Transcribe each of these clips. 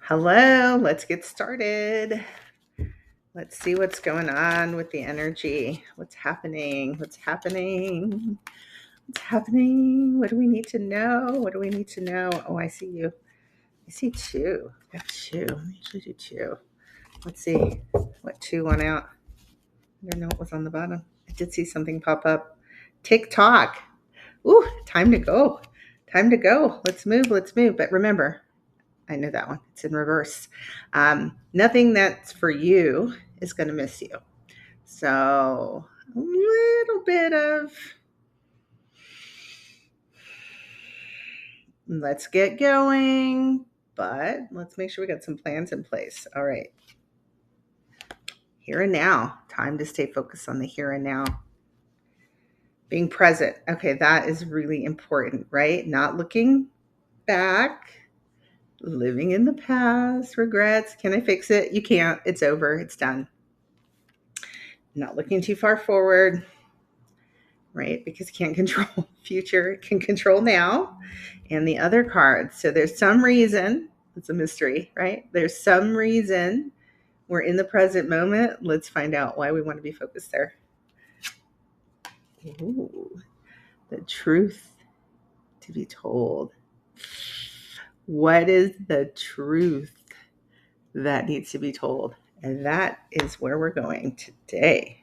Hello, let's get started. Let's see what's going on with the energy. What's happening? What's happening? What's happening? What do we need to know? What do we need to know? Oh, I see you. I see two. I got two. I usually do two. Let's see what two went out. I don't know what was on the bottom. I did see something pop up. TikTok. Ooh, time to go. Time to go. Let's move. Let's move. But remember, I know that one. It's in reverse. Nothing that's for you is going to miss you. So a little bit of let's get going, but let's make sure we got some plans in place. All right. Here and now. Time to stay focused on the here and now. Being present. Okay, that is really important, right? Not looking back, living in the past, regrets. Can I fix it? You can't. It's over. It's done. Not looking too far forward, right? Because you can't control future, can control now and the other cards. So there's some reason, it's a mystery, right? There's some reason we're in the present moment. Let's find out why we want to be focused there. Ooh, the truth to be told. What is the truth that needs to be told? And that is where we're going today.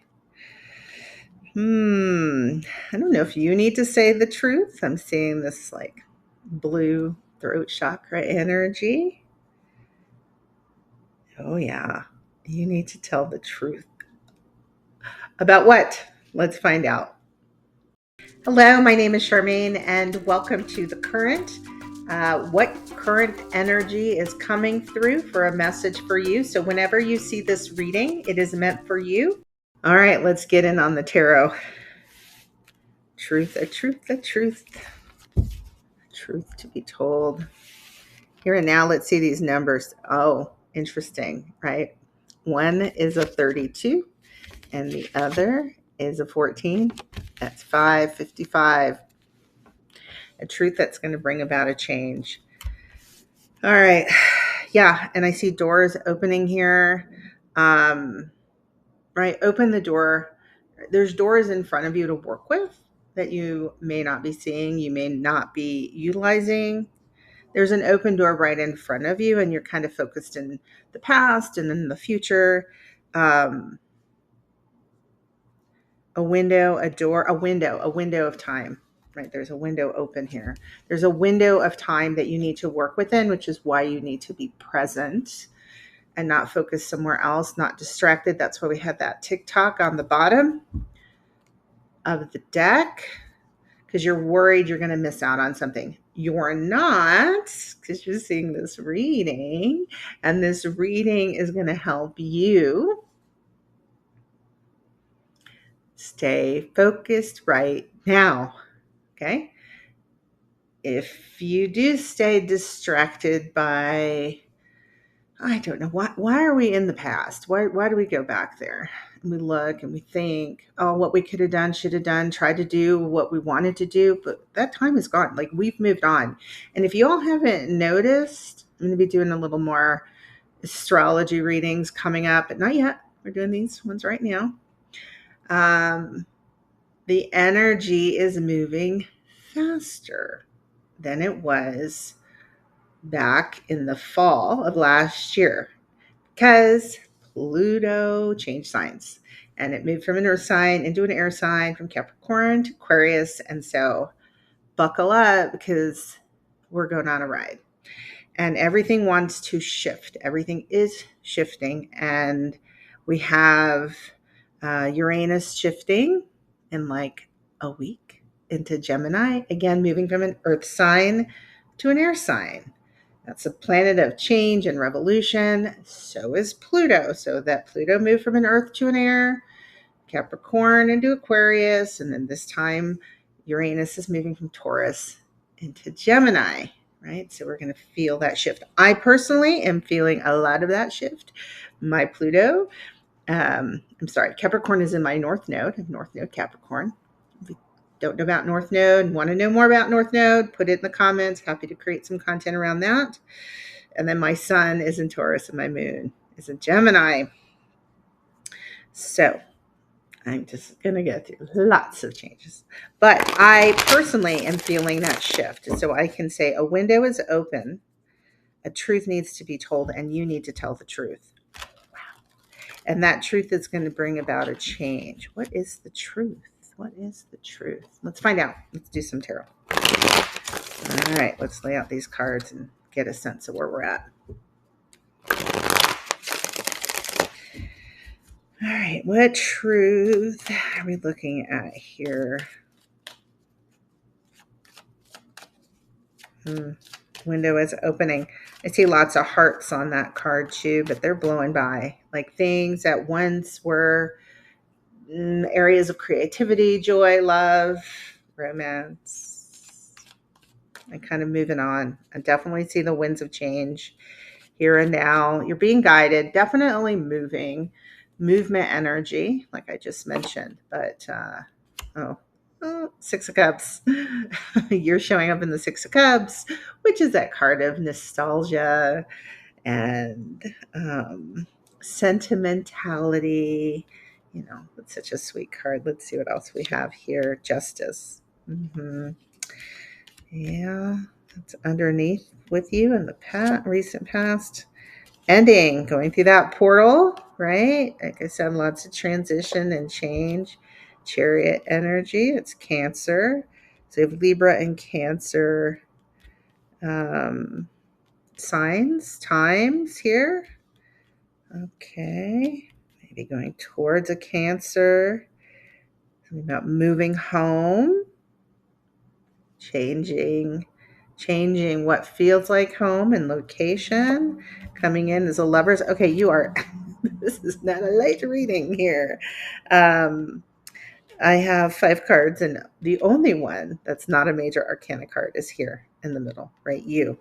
I don't know if you need to say the truth. I'm seeing this like blue throat chakra energy. Oh, yeah. You need to tell the truth. About what? Let's find out. Hello, my name is Sharmaine, and welcome to the current. What current energy is coming through for a message for you? So, whenever you see this reading, it is meant for you. All right, let's get in on the tarot. Truth, the truth, the truth. Truth to be told. Here and now, let's see these numbers. Oh, interesting, right? One is a 32 and the other is a 14. That's 555. A truth that's going to bring about a change. All right. Yeah, and I see doors opening here. Right, open the door. There's doors in front of you to work with that you may not be seeing, you may not be utilizing. There's an open door right in front of you, and you're kind of focused in the past and in the future. A window, a door, a window of time, right? There's a window open here. There's a window of time that you need to work within, which is why you need to be present and not focus somewhere else, not distracted. That's why we had that TikTok on the bottom of the deck, because you're worried you're going to miss out on something. You're not, because you're seeing this reading, and this reading is going to help you stay focused right now. Okay. If you do stay distracted by, I don't know, why are we in the past? Why do we go back there? And we look and we think, oh, what we could have done, should have done, tried to do what we wanted to do, but that time is gone. Like, we've moved on. And if you all haven't noticed, I'm going to be doing a little more astrology readings coming up, but not yet. We're doing these ones right now. The energy is moving faster than it was back in the fall of last year, because Pluto changed signs and it moved from an earth sign into an air sign, from Capricorn to Aquarius. And so buckle up, because we're going on a ride and everything wants to shift. Everything is shifting, and we have Uranus shifting in like a week into Gemini, again, moving from an earth sign to an air sign. That's a planet of change and revolution. So is Pluto. So that Pluto moved from an earth to an air, Capricorn into Aquarius, and then this time Uranus is moving from Taurus into Gemini, right? So we're going to feel that shift. I personally am feeling a lot of that shift. My Pluto, Capricorn is in my North Node. I have North Node Capricorn. If you don't know about North Node and want to know more about North Node, put it in the comments. Happy to create some content around that. And then my sun is in Taurus and my moon is in Gemini. So I'm just going to go through lots of changes. But I personally am feeling that shift. So I can say a window is open, a truth needs to be told, and you need to tell the truth. And that truth is going to bring about a change. What is the truth? What is the truth? Let's find out. Let's do some tarot. All right, let's lay out these cards and get a sense of where we're at. All right, what truth are we looking at here? Window is opening. I see lots of hearts on that card too, but they're blowing by. Like things that once were areas of creativity, joy, love, romance. And kind of moving on. I definitely see the winds of change here and now. You're being guided, definitely moving, movement energy, like I just mentioned. But, Six of Cups. You're showing up in the Six of Cups, which is that card of nostalgia and sentimentality. You know, it's such a sweet card. Let's see what else we have here. Justice. Yeah, it's underneath with you in the recent past. Ending, going through that portal, right? Like I said, lots of transition and change. Chariot energy, it's Cancer. So we have Libra and Cancer signs, times here. Okay, maybe going towards a Cancer. Something about moving home, changing what feels like home and location. Coming in as a Lovers. Okay, you are. This is not a light reading here. I have 5 cards, and the only one that's not a major arcana card is here in the middle, right? You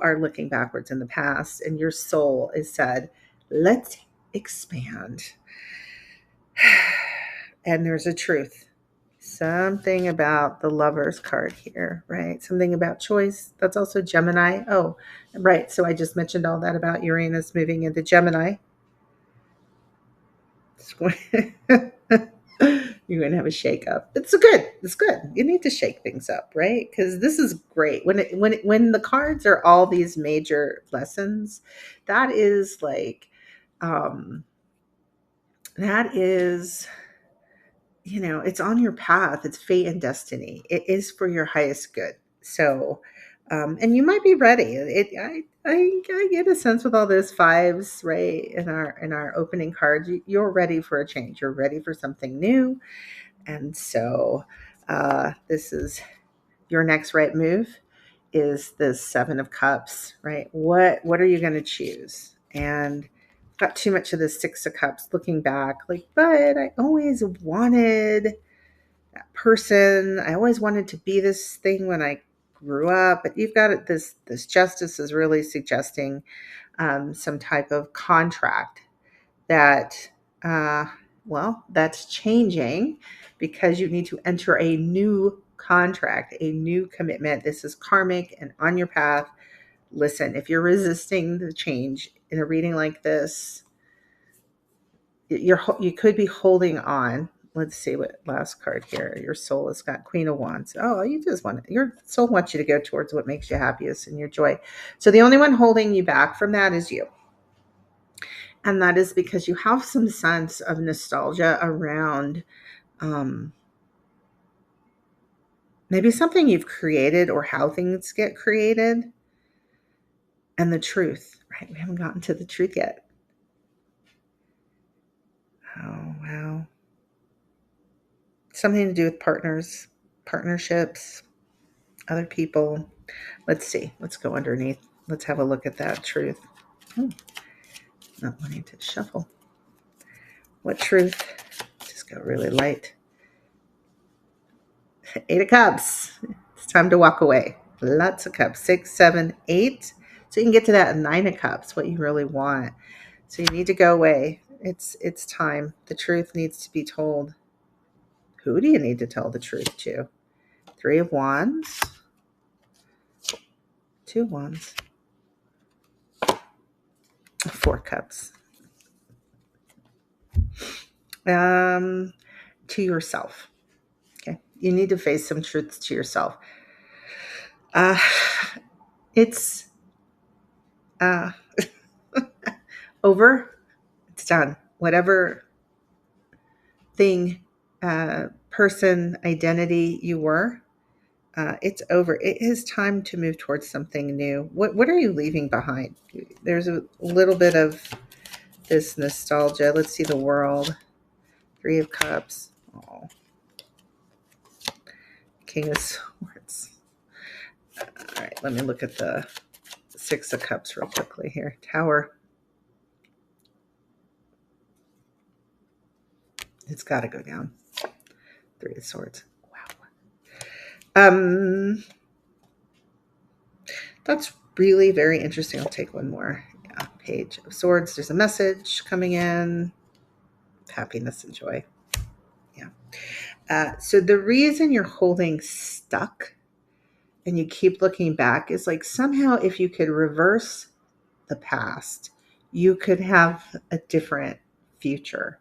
are looking backwards in the past, and your soul is said, let's expand. And there's a truth. Something about the Lovers card here, right? Something about choice. That's also Gemini. Oh, right. So I just mentioned all that about Uranus moving into Gemini. You're going to have a shake up. It's good. It's good. You need to shake things up, right? Because this is great. When the cards are all these major lessons, that is like, that is, it's on your path. It's fate and destiny. It is for your highest good. So, and you might be ready. I get a sense with all those fives, right? In our opening cards, you're ready for a change. You're ready for something new. And so this is your next right move is the Seven of Cups, right? What are you going to choose? And got too much of the Six of Cups looking back, like, but I always wanted that person. I always wanted to be this thing when I grew up. But you've got it. This Justice is really suggesting some type of contract that, that's changing because you need to enter a new contract, a new commitment. This is karmic and on your path. Listen, if you're resisting the change in a reading like this, you could be holding on. Let's see what last card here. Your soul has got Queen of Wands. Oh, your soul wants you to go towards what makes you happiest and your joy. So the only one holding you back from that is you. And that is because you have some sense of nostalgia around maybe something you've created or how things get created. And the truth, right? We haven't gotten to the truth yet. Oh, wow. Something to do with partnerships, other people. Let's see. Let's go underneath. Let's have a look at that truth. Not wanting to shuffle. What truth? Just go really light. 8 of Cups. It's time to walk away. Lots of cups. 6, 7, 8. So you can get to that 9 of Cups, what you really want. So you need to go away. It's time. The truth needs to be told. Who do you need to tell the truth to? 3 of Wands. 2 Wands. Four cups. Um, to yourself. Okay. You need to face some truths to yourself. Uh, it's uh, over. It's done. Whatever thing, person, identity you were, it's over. It is time to move towards something new. What are you leaving behind? There's a little bit of this nostalgia. Let's see the world. Three of Cups. Oh, King of Swords. All right, let me look at the Six of Cups real quickly here. Tower. It's got to go down. Three of Swords. Wow. That's really very interesting. I'll take one more. Yeah, Page of Swords. There's a message coming in. Happiness and joy. Yeah. So the reason you're holding stuck and you keep looking back is like somehow if you could reverse the past, you could have a different future.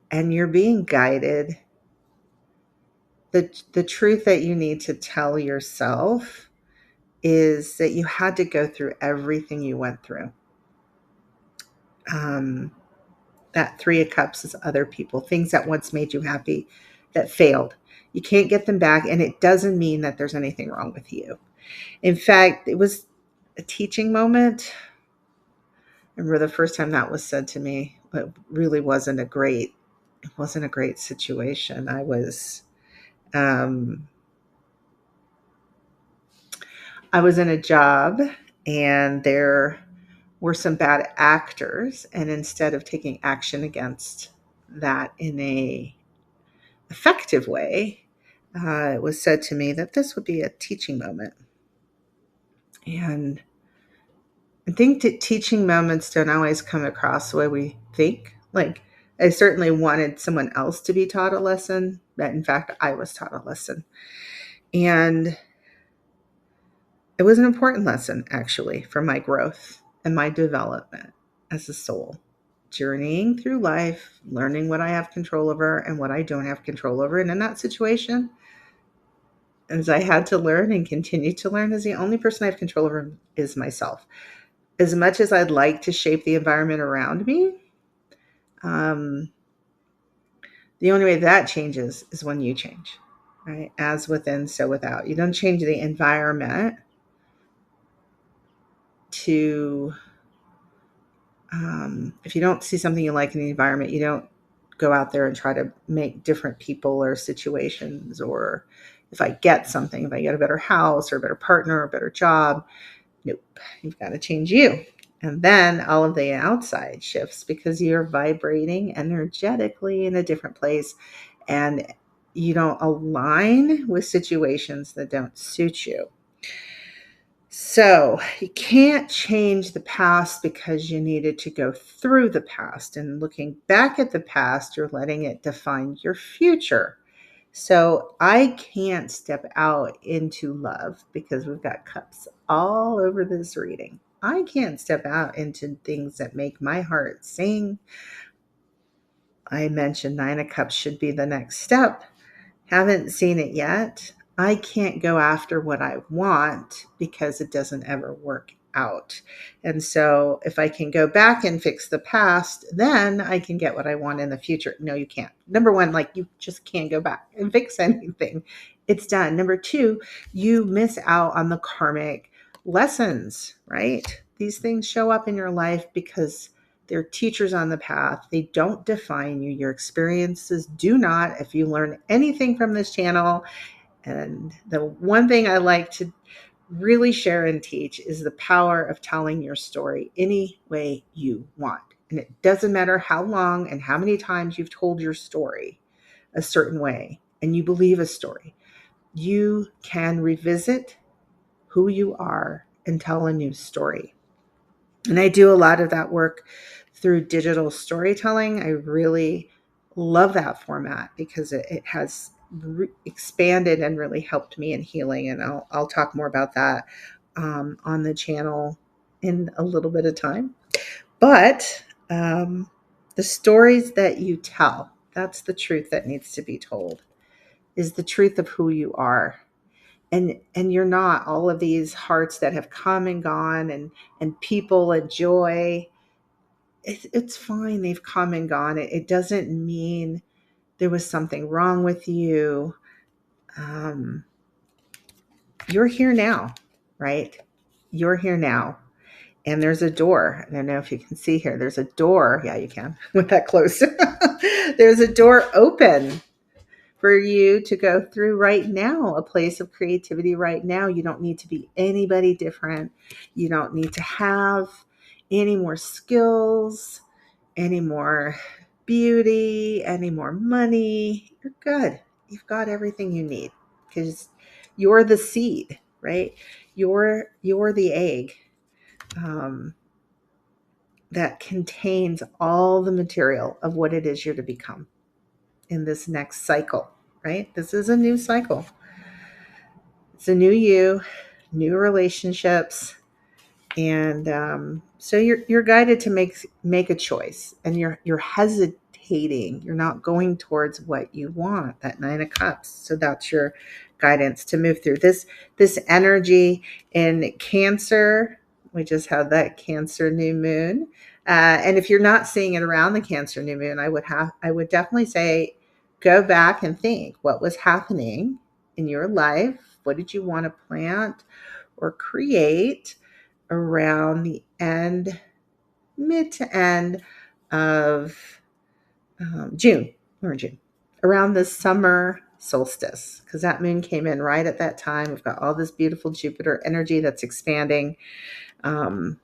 And you're being guided. The truth that you need to tell yourself is that you had to go through everything you went through. Um, that Three of Cups is other people, things that once made you happy that failed. You can't get them back, and it doesn't mean that there's anything wrong with you. In fact, it was a teaching moment. I remember the first time that was said to me, it really wasn't a great situation. Um, I was in a job and there were some bad actors, and instead of taking action against that in a effective way, it was said to me that this would be a teaching moment. And I think that teaching moments don't always come across the way we think. Like, I certainly wanted someone else to be taught a lesson, but in fact, I was taught a lesson. And it was an important lesson, actually, for my growth and my development as a soul. Journeying through life, learning what I have control over and what I don't have control over. And in that situation, as I had to learn and continue to learn, is the only person I have control over is myself. As much as I'd like to shape the environment around me, um, the only way that changes is when you change, right? As within, so without. You don't change the environment to, if you don't see something you like in the environment, you don't go out there and try to make different people or situations, or if I get something, if I get a better house or a better partner or a better job, nope, you've got to change you. And then all of the outside shifts because you're vibrating energetically in a different place and you don't align with situations that don't suit you. So you can't change the past because you needed to go through the past. And looking back at the past, you're letting it define your future. So I can't step out into love because we've got cups all over this reading. I can't step out into things that make my heart sing. I mentioned Nine of Cups should be the next step. Haven't seen it yet. I can't go after what I want because it doesn't ever work out. And so if I can go back and fix the past, then I can get what I want in the future. No, you can't. Number one, like you just can't go back and fix anything. It's done. Number two, you miss out on the karmic lessons, right? These things show up in your life because they're teachers on the path. They don't define you. Your experiences do not. If you learn anything from this channel, and the one thing I like to really share and teach is the power of telling your story any way you want. And it doesn't matter how long and how many times you've told your story a certain way and you believe a story. You can revisit who you are and tell a new story. And I do a lot of that work through digital storytelling. I really love that format because it has expanded and really helped me in healing. And I'll talk more about that on the channel in a little bit of time. But the stories that you tell, that's the truth that needs to be told, is the truth of who you are. And you're not all of these hearts that have come and gone, and people and joy. It's fine, they've come and gone. It doesn't mean there was something wrong with you. um, you're here now, right? You're here now. And there's a door. I don't know if you can see here. There's a door. Yeah, you can with that close. There's a door open for you to go through right now, a place of creativity right now. You don't need to be anybody different. You don't need to have any more skills, any more beauty, any more money. You're good. You've got everything you need because you're the seed, right? You're the egg. Um, that contains all the material of what it is you're to become in this next cycle, right? This is a new cycle. It's a new you, new relationships, and so you're guided to make a choice, and you're hesitating. You're not going towards what you want. That Nine of Cups. So that's your guidance to move through this energy in Cancer. We just had that Cancer new moon, and if you're not seeing it around the Cancer new moon, I would definitely say go back and think what was happening in your life. What did you want to plant or create around the end, mid to end of June. We're in June, around the summer solstice, because that moon came in right at that time. We've got all this beautiful Jupiter energy that's expanding. Um,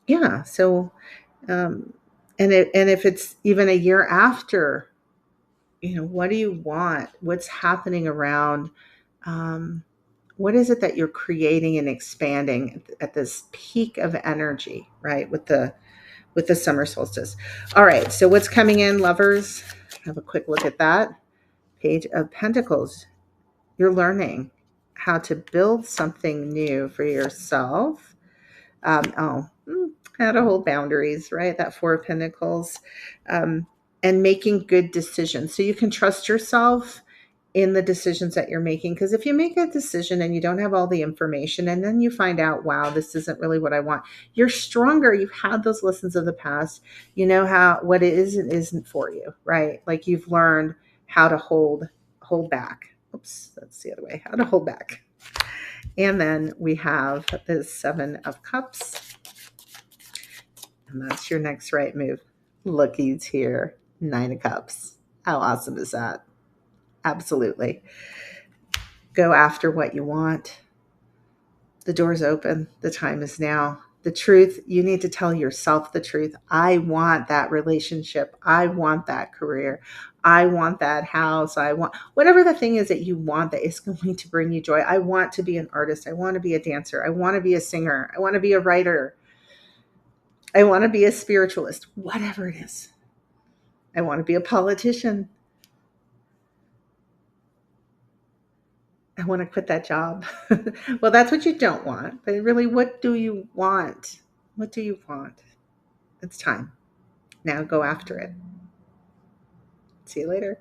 yeah, so um, and if it's even a year after, what do you want? What's happening around? Um, what is it that you're creating and expanding at this peak of energy, right? With the summer solstice. All right, so what's coming in, lovers? Have a quick look at that. Page of Pentacles. You're learning how to build something new for yourself. How to hold boundaries, right? That Four of Pentacles. And making good decisions. So you can trust yourself in the decisions that you're making. Because if you make a decision and you don't have all the information, and then you find out, wow, this isn't really what I want, you're stronger. You've had those lessons of the past. You know how what it is and isn't for you, right? Like you've learned how to hold back. Oops, that's the other way. How to hold back. And then we have the Seven of Cups, and that's your next right move. Lookie's here. Nine of Cups. How awesome is that? Absolutely. Go after what you want. The door's open. The time is now. The truth, you need to tell yourself the truth. I want that relationship. I want that career. I want that house. I want whatever the thing is that you want that is going to bring you joy. I want to be an artist. I want to be a dancer. I want to be a singer. I want to be a writer. I want to be a spiritualist, whatever it is. I want to be a politician. I want to quit that job. Well, that's what you don't want. But really, what do you want? What do you want? It's time. Now go after it. See you later.